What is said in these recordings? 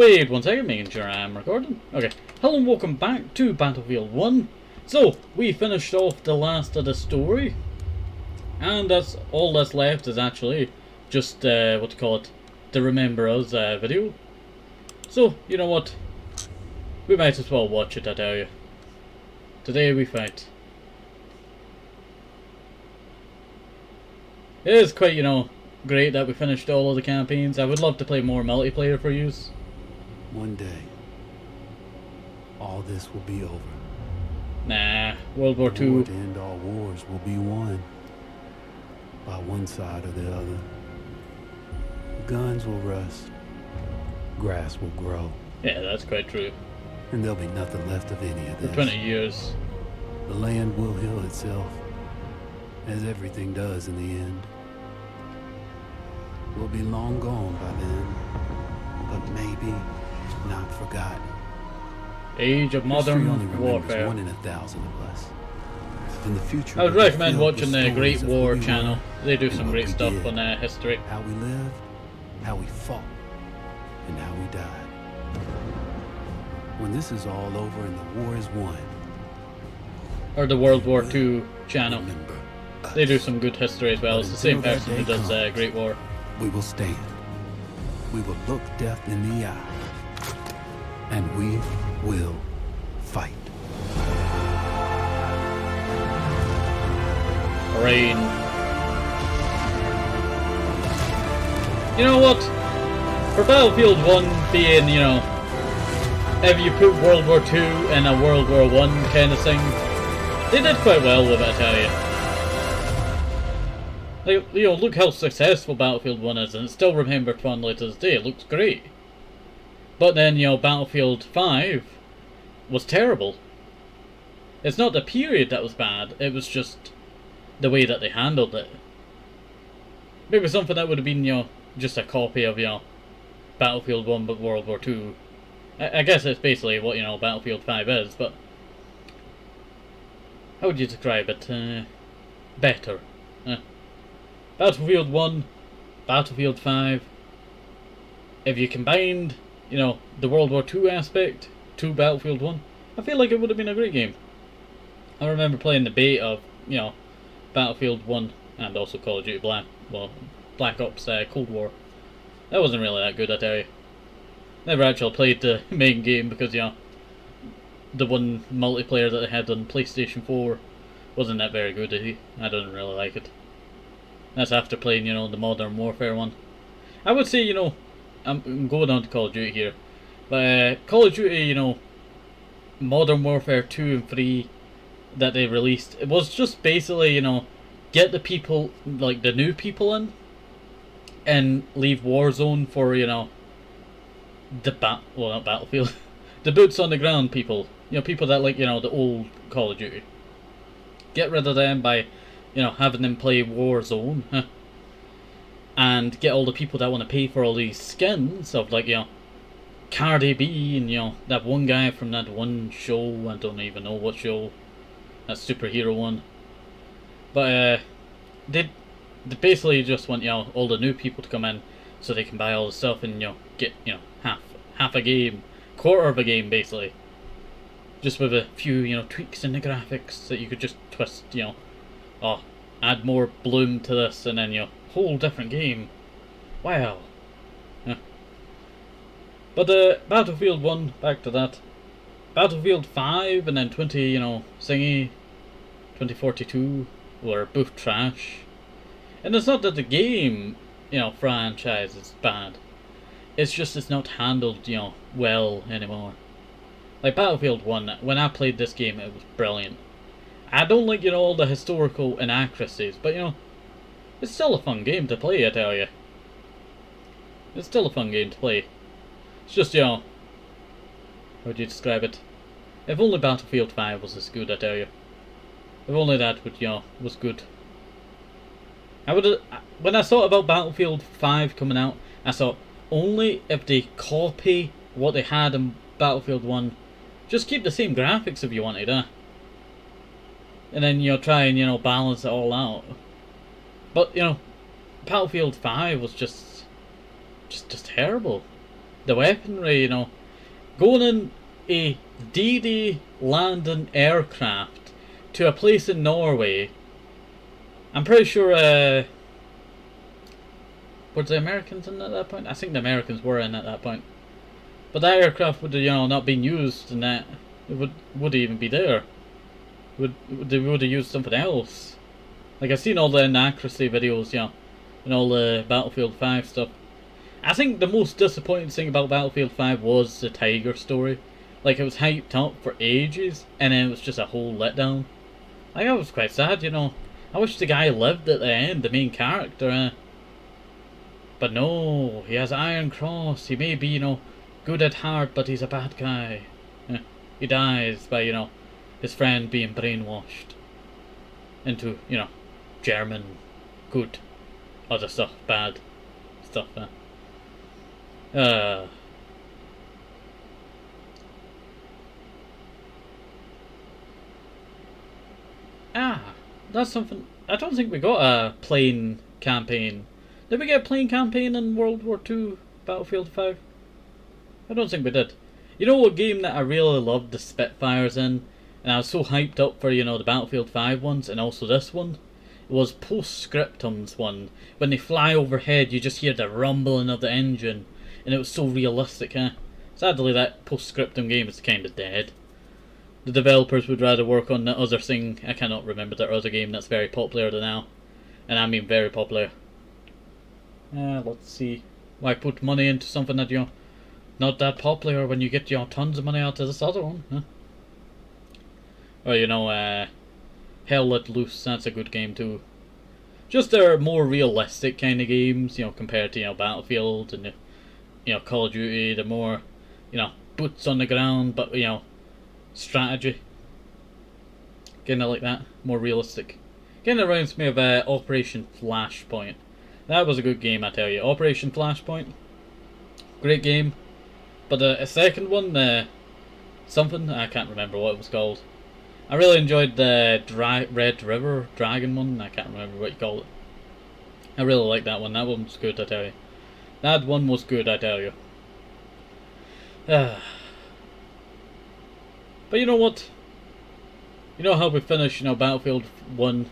Wait 1 second, making sure I am recording. Okay. Hello and welcome back to Battlefield 1. So, we finished off the last of the story. And that's all that's left is actually just, the Remember Us video. So, you know what? We might as well watch it, I tell you. Today we fight. It is quite, great that we finished all of the campaigns. I would love to play more multiplayer for use. One day, all this will be over. Nah, World War II. War to end all wars will be won by one side or the other. Guns will rust, grass will grow. Yeah, that's quite true. And there'll be nothing left of any of this. For 20 years. The land will heal itself, as everything does in the end. We'll be long gone by then, but maybe not forgotten. Age of modern warfare. 1 in 1,000 of us. In the future, I would recommend watching the Great War channel. They do some great stuff on history. How we lived, how we fought, and how we died. When this is all over and the war is won, or the World War II channel. They do some good history as well. It's the same person who does Great War. We will stand. We will look death in the eye. And we will fight. Rain. You know what? For Battlefield 1 being, if you put World War II in a World War I kind of thing, they did quite well with it, I tell you. Like, look how successful Battlefield 1 is, and it's still remembered fondly to this day. It looks great. But then, Battlefield 5 was terrible. It's not the period that was bad, it was just the way that they handled it. Maybe something that would have been, just a copy of, Battlefield 1 but World War 2. I guess it's basically what, Battlefield 5 is, but how would you describe it? Better. Battlefield 1, Battlefield 5. If you combined, the World War II aspect to Battlefield 1, I feel like it would have been a great game. I remember playing the beta of, Battlefield 1 and also Call of Duty Black Ops Cold War. That wasn't really that good, I tell you. Never actually played the main game because, the one multiplayer that they had on PlayStation 4 wasn't that very good. I didn't really like it. That's after playing, the Modern Warfare one. I would say, I'm going on to Call of Duty here, but Call of Duty, Modern Warfare 2 and 3 that they released, it was just basically, get the people, like the new people in, and leave Warzone for, not Battlefield, the boots on the ground people, people that like, the old Call of Duty. Get rid of them by, having them play Warzone, and get all the people that want to pay for all these skins of, like, Cardi B and, that one guy from that one show, I don't even know what show, that superhero one. But, they basically just want, all the new people to come in so they can buy all the stuff and, get, half a game, quarter of a game, basically. Just with a few, tweaks in the graphics that you could just twist, add more bloom to this and then, whole different game. Wow. Yeah. But Battlefield 1, back to that. Battlefield 5 and then 2042 were both trash. And it's not that the game, franchise is bad. It's just it's not handled, well anymore. Like Battlefield 1, when I played this game, it was brilliant. I don't like, all the historical inaccuracies, but, it's still a fun game to play, I tell you. It's still a fun game to play. It's just, how would you describe it? If only Battlefield 5 was as good, I tell you. If only that would, was good. When I thought about Battlefield 5 coming out, I thought, only if they copy what they had in Battlefield 1. Just keep the same graphics if you wanted, and then, try and, balance it all out. But, Battlefield 5 was just terrible. the weaponry, you know. Going in a D-Day landing aircraft to a place in Norway. I'm pretty sure, were the Americans in at that point? I think the Americans were in at that point. But that aircraft would have, you know, not been used, and that it would even be there. They would have used something else. Like, I've seen all the inaccuracy videos, you know, and all the Battlefield 5 stuff. I think the most disappointing thing about Battlefield 5 was the Tiger story. Like, it was hyped up for ages, and then it was just a whole letdown. Like, I was quite sad, you know. I wish the guy lived at the end, the main character. But no, he has Iron Cross. He may be, you know, good at heart, but he's a bad guy. He dies by, you know, his friend being brainwashed into, you know, German, good, other stuff, bad stuff. That's something. I don't think we got a plane campaign. Did we get a plane campaign in World War II Battlefield 5? I don't think we did. You know what game that I really loved the Spitfires in, and I was so hyped up for, you know, the Battlefield 5 ones and also this one? It was Postscriptum's one. When they fly overhead, you just hear the rumbling of the engine, and it was so realistic, huh? Sadly, that Postscriptum game is kind of dead. The developers would rather work on the other thing. I cannot remember their other game that's very popular now. And I mean very popular. Let's see. Why put money into something that, you know, not that popular when you get, you know, tons of money out of this other one, huh? Or, you know, Hell Let Loose, that's a good game too. Just they're more realistic kind of games, you know, compared to, you know, Battlefield and, you know, Call of Duty. They're more, you know, boots on the ground, but, you know, strategy. Kinda like that, more realistic. Kinda reminds me of Operation Flashpoint. That was a good game, I tell you. Operation Flashpoint, great game. But the second one, something, I can't remember what it was called. I really enjoyed the Red River Dragon one. I can't remember what you call it. I really like that one. That one was good, I tell you. That one was good, I tell you. But you know what? You know how we finished, you know, Battlefield 1?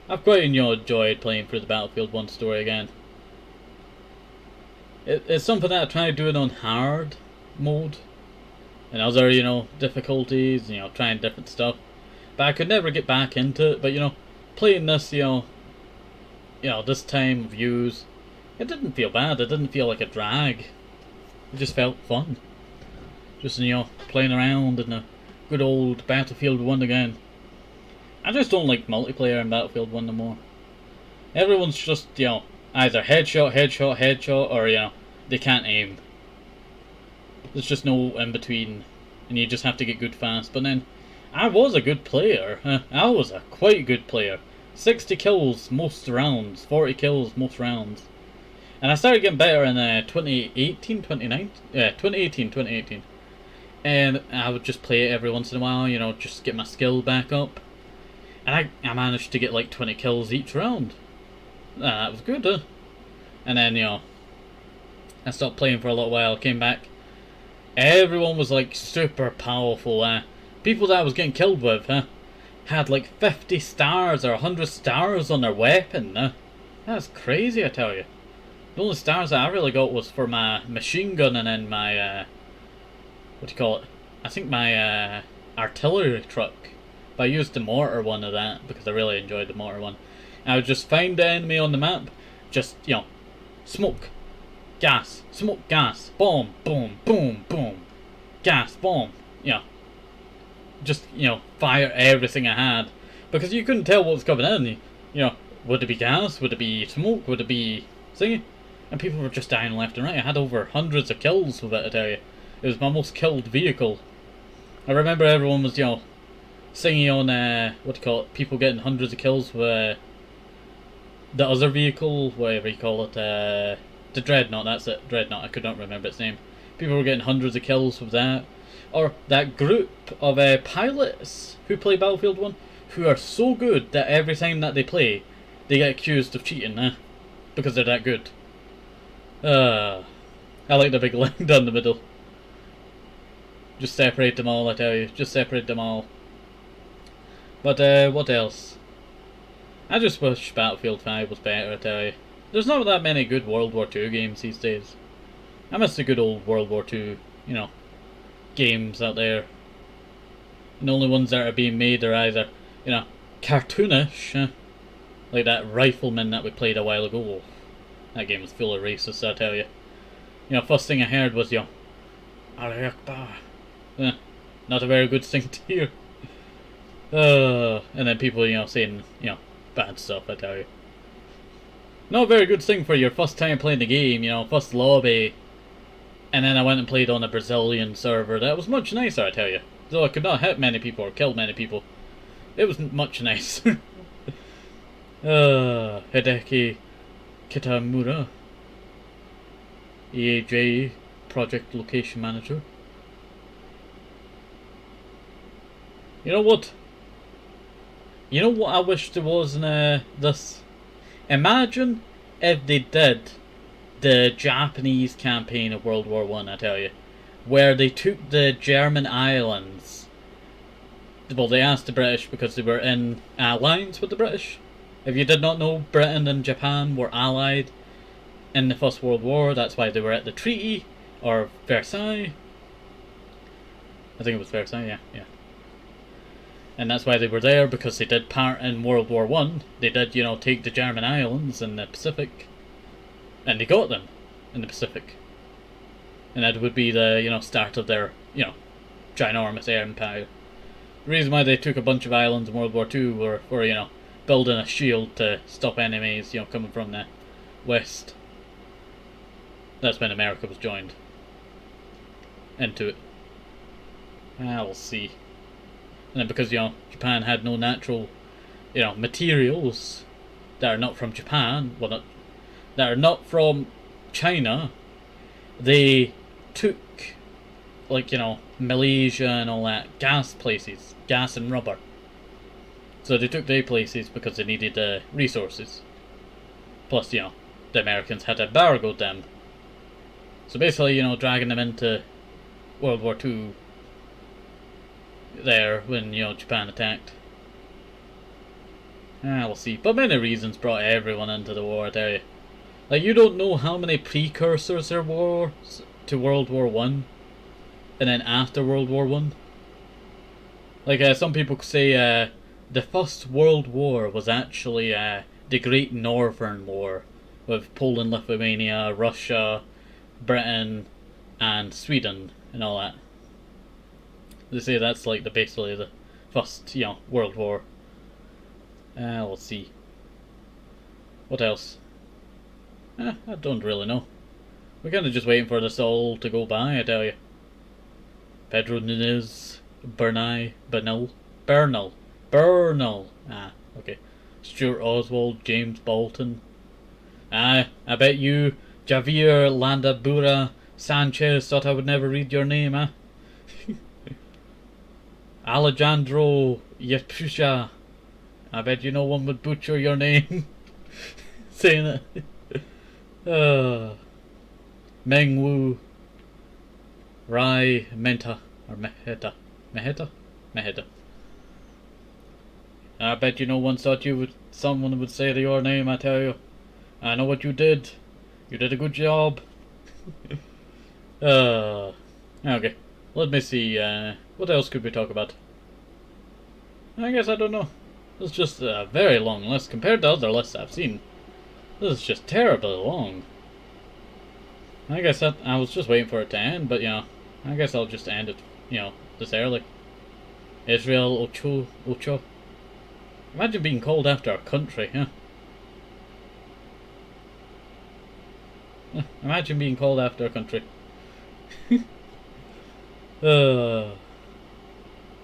I've quite, you know, enjoyed playing through the Battlefield 1 story again. It's something that I tried doing on hard mode. And other, you know, difficulties, you know, trying different stuff. But I could never get back into it. But, you know, playing this, you know, this time of use, it didn't feel bad. It didn't feel like a drag. It just felt fun. Just, you know, playing around in the good old Battlefield 1 again. I just don't like multiplayer in Battlefield 1 no more. Everyone's just, you know, either headshot, headshot, headshot, or, you know, they can't aim. There's just no in between, and you just have to get good fast. But then, I was a good player. I was a quite good player. 60 kills most rounds, 40 kills most rounds. And I started getting better in 2018, 2018. And I would just play it every once in a while, you know, just get my skill back up. And I managed to get like 20 kills each round. That was good, huh? And then, you know, I stopped playing for a little while, came back. Everyone was like super powerful. People that I was getting killed with had like 50 stars or 100 stars on their weapon. That's crazy, I tell you. The only stars that I really got was for my machine gun and then my, what do you call it? I think my artillery truck. But I used the mortar one of that because I really enjoyed the mortar one. I would just find the enemy on the map, just, you know, smoke, gas, smoke, gas, boom, boom, boom, boom, gas, boom, you know, just, you know, fire everything I had, because you couldn't tell what was coming in. You know, would it be gas, would it be smoke, would it be thingy, and people were just dying left and right. I had over hundreds of kills with it, I tell you. It was my most killed vehicle. I remember everyone was, you know, singing on, what do you call it, people getting hundreds of kills with the other vehicle, whatever you call it, the Dreadnought, that's it, Dreadnought, I could not remember its name. People were getting hundreds of kills with that. Or that group of pilots who play Battlefield 1, who are so good that every time that they play, they get accused of cheating, because they're that good. I like the big line down the middle. Just separate them all, I tell you. Just separate them all. But, what else? I just wish Battlefield 5 was better, I tell you. There's not that many good World War II games these days. I miss the good old World War II, you know, games out there. And the only ones that are being made are either, you know, cartoonish, like that Rifleman that we played a while ago. That game was full of racists, I tell you. You know, first thing I heard was, you know, Allah Akbar. Not a very good thing to hear. And then people, you know, saying, you know, bad stuff, I tell you. Not a very good thing for your first time playing the game, you know, first lobby. And then I went and played on a Brazilian server. That was much nicer, I tell you. Though I could not hit many people or kill many people. It was much nicer. Hideki Kitamura. EAJ Project Location Manager. You know what? You know what I wish there was in this? Imagine if they did the Japanese campaign of World War One, I tell you. Where they took the German islands. Well, they asked the British because they were in alliance with the British. If you did not know, Britain and Japan were allied in the First World War. That's why they were at the treaty, or Versailles. I think it was Versailles, yeah. And that's why they were there, because they did part in World War One. They did, you know, take the German islands in the Pacific. And they got them in the Pacific. And that would be the, you know, start of their, you know, ginormous empire. The reason why they took a bunch of islands in World War II were for, you know, building a shield to stop enemies, you know, coming from the west. That's when America was joined into it. We'll see. And then because, you know, Japan had no natural, you know, materials that are not from Japan, well, that are not from China, they took, like, you know, Malaysia and all that, gas places, gas and rubber. So they took their places because they needed resources. Plus, you know, the Americans had embargoed them. So basically, you know, dragging them into World War II there when, you know, Japan attacked. We'll see. But many reasons brought everyone into the war, I tell you. Like, you don't know how many precursors there were to World War One, and then after World War One. Like, some people say the First World War was actually the Great Northern War, with Poland, Lithuania, Russia, Britain, and Sweden, and all that. They say that's like basically the first, you know, World War. We'll see. What else? I don't really know. We're kind of just waiting for this all to go by, I tell you. Pedro Nunes, Bernal. Okay. Stuart Oswald, James Bolton. I bet you, Javier Landabura Sanchez, thought I would never read your name, huh? Alejandro Yepusha. I bet you no one would butcher your name saying it. Meng Wu. Rai Menta. Or Meheta. Meheta. I bet you no one thought someone would say your name, I tell you. I know what you did. You did a good job. Okay. Let me see, what else could we talk about? I guess I don't know. This is just a very long list compared to other lists I've seen. This is just terribly long. I guess I was just waiting for it to end, but, you know, I guess I'll just end it, you know, this early. Israel Ocho. Imagine being called after a country, huh? Imagine being called after a country.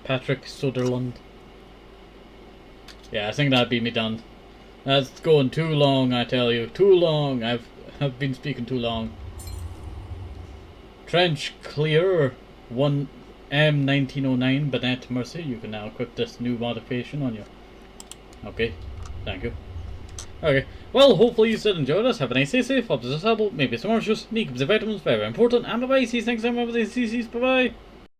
Patrick Sutherland. Yeah, I think that'd be me done. That's going too long, I tell you. Too long. I've been speaking too long. Trench clear 1M1909 Bennett Mercy. You can now equip this new modification on you. Okay, thank you. Okay. Well, hopefully you still enjoyed us. Have a nice day, safe, hope this is helpful. Maybe some oranges, need the vitamins, very important. And bye bye. See you next time over the CCs. Bye bye.